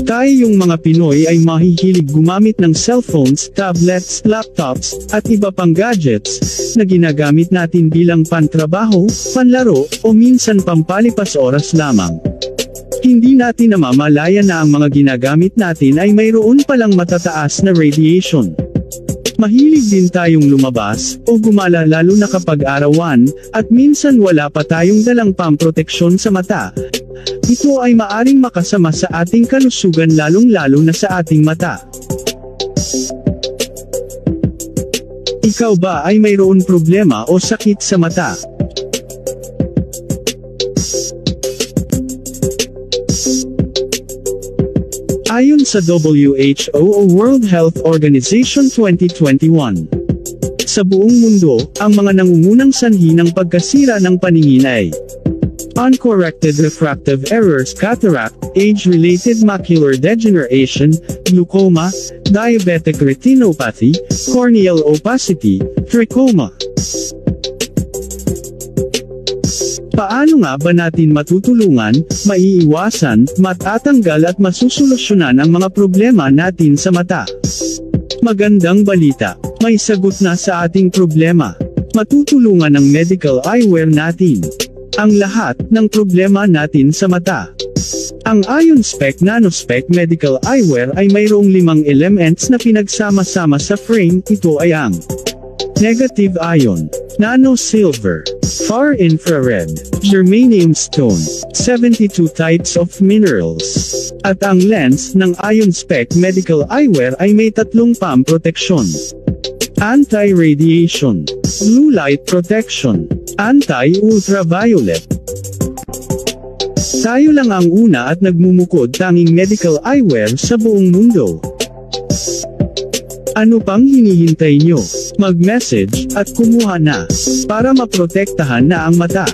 Tayo yung mga Pinoy ay mahihilig gumamit ng cellphones, tablets, laptops, at iba pang gadgets, na ginagamit natin bilang pantrabaho, panlaro, o minsan pampalipas oras lamang. Hindi natin namamalayan na ang mga ginagamit natin ay mayroon palang matataas na radiation. Mahilig din tayong lumabas, o gumala lalo na kapag arawan, at minsan wala pa tayong dalang pamproteksyon sa mata. Ito ay maaring makasama sa ating kalusugan lalong-lalo na sa ating mata. Ikaw ba ay mayroon problema o sakit sa mata? Ayon sa WHO o World Health Organization 2021, sa buong mundo, ang mga nangungunang sanhi ng pagkasira ng paningin ay uncorrected refractive errors, cataract, age-related macular degeneration, glaucoma, diabetic retinopathy, corneal opacity, trachoma. Paano nga ba natin matutulungan, maiiwasan, matatanggal at masusolusyonan ang mga problema natin sa mata? Magandang balita, may sagot na sa ating problema. Matutulungan ng medical eyewear natin ang lahat ng problema natin sa mata. Ang IonSpec NanoSpec Medical Eyewear ay mayroong 5 elements na pinagsama-sama sa frame. Ito ay ang negative ion, nano silver, far infrared, germanium stone, 72 types of minerals. At ang lens ng IonSpec Medical Eyewear ay may 3 pamproteksyon: anti-radiation, blue light protection, anti-ultraviolet. Tayo lang ang una at nagmumukod tanging medical eyewear sa buong mundo. Ano pang hinihintay nyo? Mag-message at kumuha na para maprotektahan na ang mata.